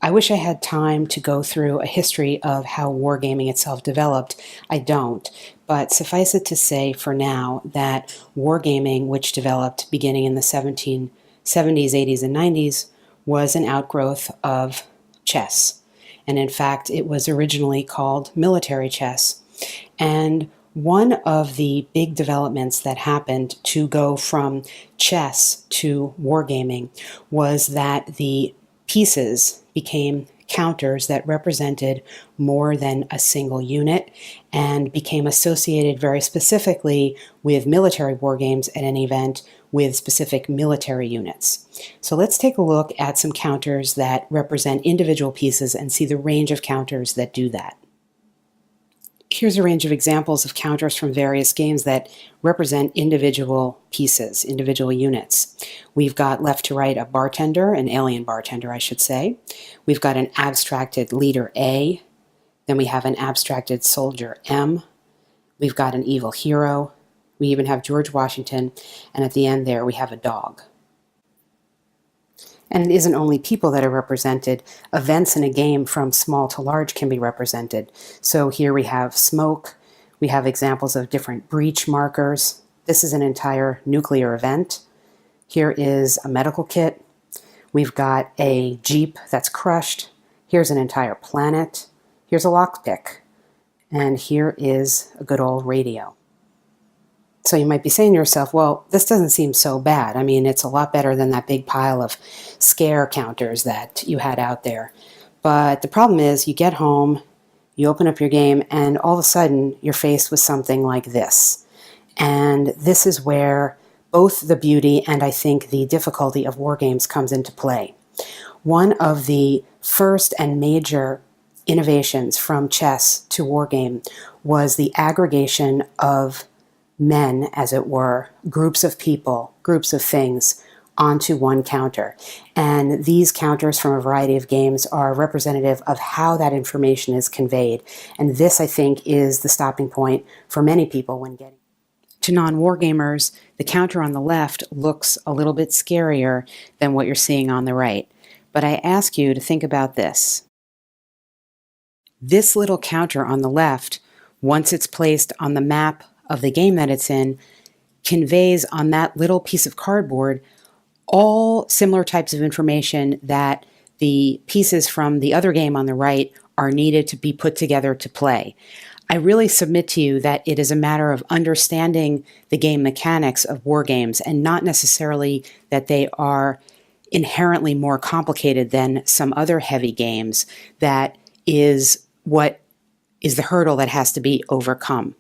I wish I had time to go through a history of how wargaming itself developed. I don't, but suffice it to say for now that wargaming, which developed beginning in the 1770s, 80s, and 90s, was an outgrowth of chess. And in fact, it was originally called military chess. And one of the big developments that happened to go from chess to wargaming was that the pieces became counters that represented more than a single unit and became associated very specifically with military war games at an event with specific military units. So let's take a look at some counters that represent individual pieces and see the range of counters that do that. Here's a range of examples of counters from various games that represent individual pieces, individual units. We've got left to right a bartender, an alien bartender, I should say. We've got an abstracted leader A. Then we have an abstracted soldier M. We've got an evil hero. We even have George Washington. And at the end there, we have a dog. And it isn't only people that are represented. Events in a game from small to large can be represented. So here we have smoke. We have examples of different breach markers. This is an entire nuclear event. Here is a medical kit. We've got a jeep that's crushed. Here's an entire planet. Here's a lockpick. And here is a good old radio. So you might be saying to yourself, well, this doesn't seem so bad. I mean, it's a lot better than that big pile of scare counters that you had out there. But the problem is you get home, you open up your game, and all of a sudden you're faced with something like this. And this is where both the beauty and I think the difficulty of war games comes into play. One of the first and major innovations from chess to wargame was the aggregation of men, as it were, groups of people, groups of things, onto one counter. And these counters from a variety of games are representative of how that information is conveyed. And this, I think, is the stopping point for many people when getting. To non-wargamers, the counter on the left looks a little bit scarier than what you're seeing on the right. But I ask you to think about this. This little counter on the left, once it's placed on the map of the game that it's in, conveys on that little piece of cardboard all similar types of information that the pieces from the other game on the right are needed to be put together to play. I really submit to you that it is a matter of understanding the game mechanics of war games and not necessarily that they are inherently more complicated than some other heavy games. That is what is the hurdle that has to be overcome.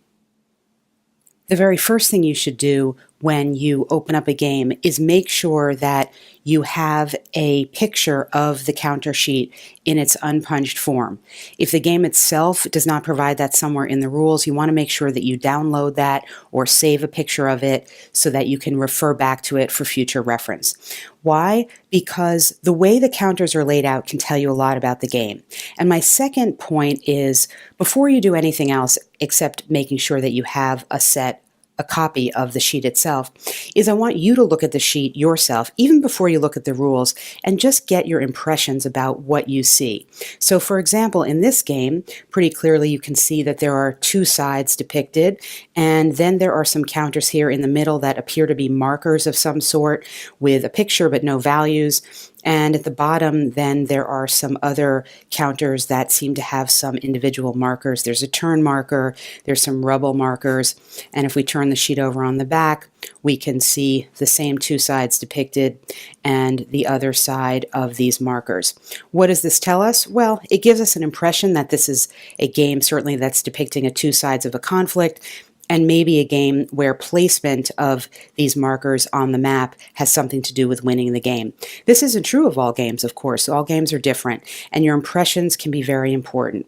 The very first thing you should do when you open up a game is make sure that you have a picture of the counter sheet in its unpunched form. If the game itself does not provide that somewhere in the rules, you want to make sure that you download that or save a picture of it so that you can refer back to it for future reference. Why? Because the way the counters are laid out can tell you a lot about the game. And my second point is, before you do anything else except making sure that you have a copy of the sheet itself, is I want you to look at the sheet yourself, even before you look at the rules, and just get your impressions about what you see. So for example, in this game, pretty clearly you can see that there are two sides depicted, and then there are some counters here in the middle that appear to be markers of some sort with a picture but no values. And at the bottom, then, there are some other counters that seem to have some individual markers. There's a turn marker, there's some rubble markers, and if we turn the sheet over on the back, we can see the same two sides depicted and the other side of these markers. What does this tell us? Well, it gives us an impression that this is a game, certainly, that's depicting two sides of a conflict, and maybe a game where placement of these markers on the map has something to do with winning the game. This isn't true of all games, of course. All games are different, and your impressions can be very important.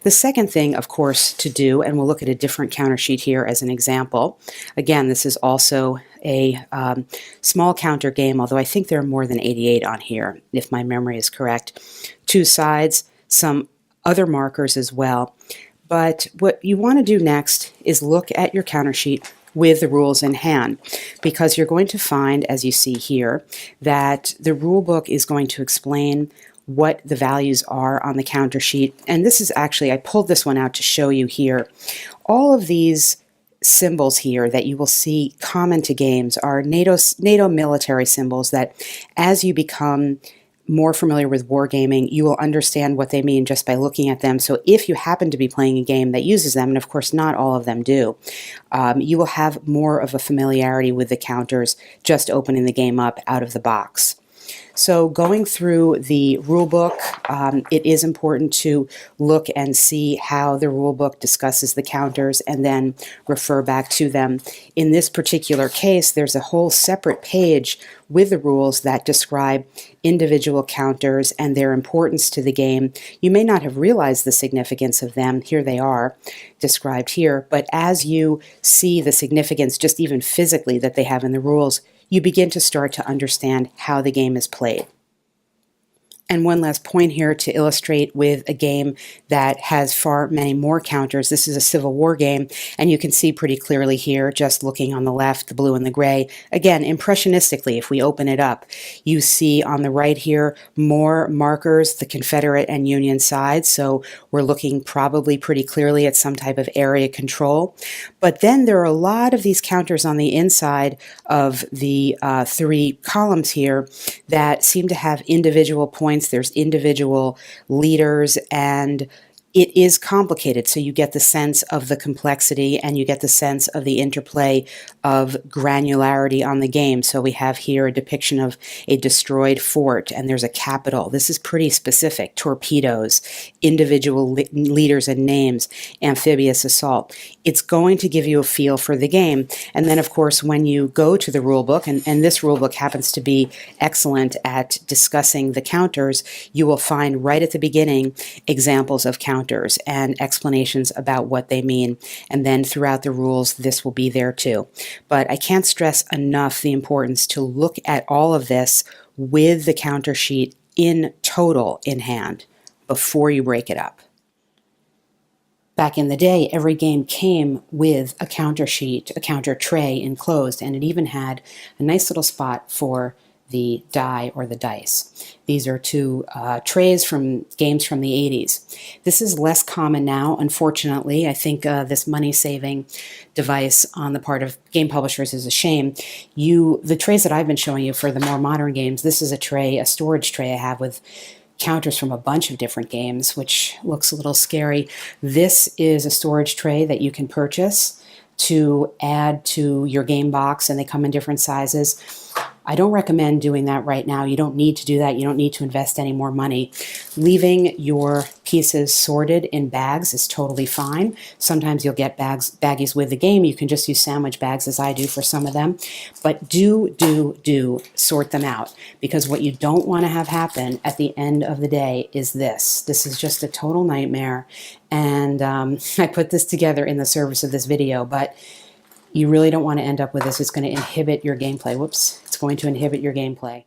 The second thing, of course, to do, and we'll look at a different counter sheet here as an example. Again, this is also a small counter game, although I think there are more than 88 on here, if my memory is correct. Two sides, some other markers as well. But what you want to do next is look at your counter sheet with the rules in hand, because you're going to find, as you see here, that the rule book is going to explain what the values are on the counter sheet. And this is actually, I pulled this one out to show you here. All of these symbols here that you will see common to games are NATO military symbols that, as you become more familiar with wargaming, you will understand what they mean just by looking at them. So if you happen to be playing a game that uses them, and of course not all of them do, you will have more of a familiarity with the counters just opening the game up out of the box. So going through the rule book, it is important to look and see how the rule book discusses the counters and then refer back to them. In this particular case, there's a whole separate page with the rules that describe individual counters and their importance to the game. You may not have realized the significance of them. Here they are described here. But as you see the significance, just even physically, that they have in the rules, you begin to start to understand how the game is played. And one last point here to illustrate with a game that has far many more counters. This is a Civil War game, and you can see pretty clearly here, just looking on the left, the blue and the gray. Again, impressionistically, if we open it up, you see on the right here more markers, the Confederate and Union sides. So we're looking probably pretty clearly at some type of area control. But then there are a lot of these counters on the inside of the three columns here that seem to have individual points. There's individual leaders, and it is complicated. So you get the sense of the complexity and you get the sense of the interplay of granularity on the game. So we have here a depiction of a destroyed fort, and there's a capital. This is pretty specific. Torpedoes, individual leaders and names, amphibious assault. It's going to give you a feel for the game. And then, of course, when you go to the rule book, and this rule book happens to be excellent at discussing the counters, you will find right at the beginning examples of counters and explanations about what they mean. And then throughout the rules, this will be there too. But I can't stress enough the importance to look at all of this with the counter sheet in total in hand before you break it up. Back in the day, every game came with a counter sheet, a counter tray enclosed, and it even had a nice little spot for the die or the dice. These are two trays from games from the 80s. This is less common now, unfortunately. I think this money-saving device on the part of game publishers is a shame. The trays that I've been showing you for the more modern games, this is a tray, a storage tray I have with counters from a bunch of different games, which looks a little scary. This is a storage tray that you can purchase to add to your game box, and they come in different sizes. I don't recommend doing that right now. You don't need to do that. You don't need to invest any more money. Leaving your pieces sorted in bags is totally fine. Sometimes you'll get baggies with the game. You can just use sandwich bags, as I do for some of them. But do sort them out, because what you don't want to have happen at the end of the day is this. This is just a total nightmare. And I put this together in the service of this video, but you really don't want to end up with this. It's going to inhibit your gameplay. Whoops. It's going to inhibit your gameplay.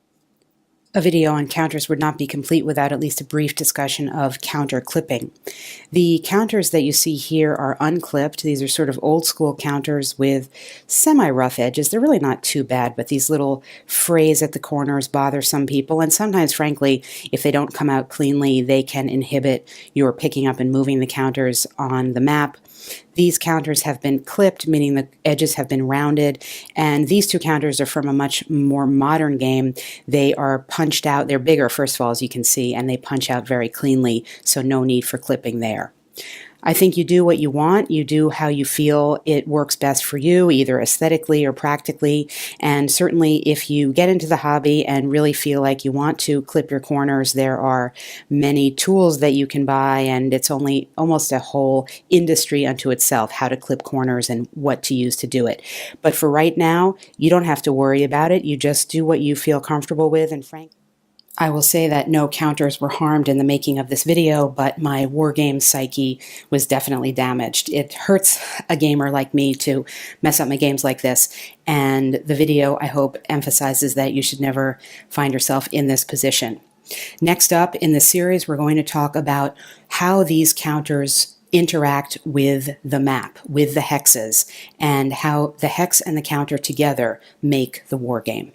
A video on counters would not be complete without at least a brief discussion of counter clipping. The counters that you see here are unclipped. These are sort of old school counters with semi-rough edges. They're really not too bad, but these little frays at the corners bother some people, and sometimes, frankly, if they don't come out cleanly, they can inhibit your picking up and moving the counters on the map. These counters have been clipped, meaning the edges have been rounded, and these two counters are from a much more modern game. They are punched out. They're bigger, first of all, as you can see, and they punch out very cleanly, so no need for clipping there. I think you do what you want. You do how you feel it works best for you, either aesthetically or practically. And certainly if you get into the hobby and really feel like you want to clip your corners, there are many tools that you can buy, and it's only almost a whole industry unto itself, how to clip corners and what to use to do it. But for right now, you don't have to worry about it. You just do what you feel comfortable with, and frankly, I will say that no counters were harmed in the making of this video, but my wargame psyche was definitely damaged. It hurts a gamer like me to mess up my games like this, and the video, I hope, emphasizes that you should never find yourself in this position. Next up in the series, we're going to talk about how these counters interact with the map, with the hexes, and how the hex and the counter together make the wargame.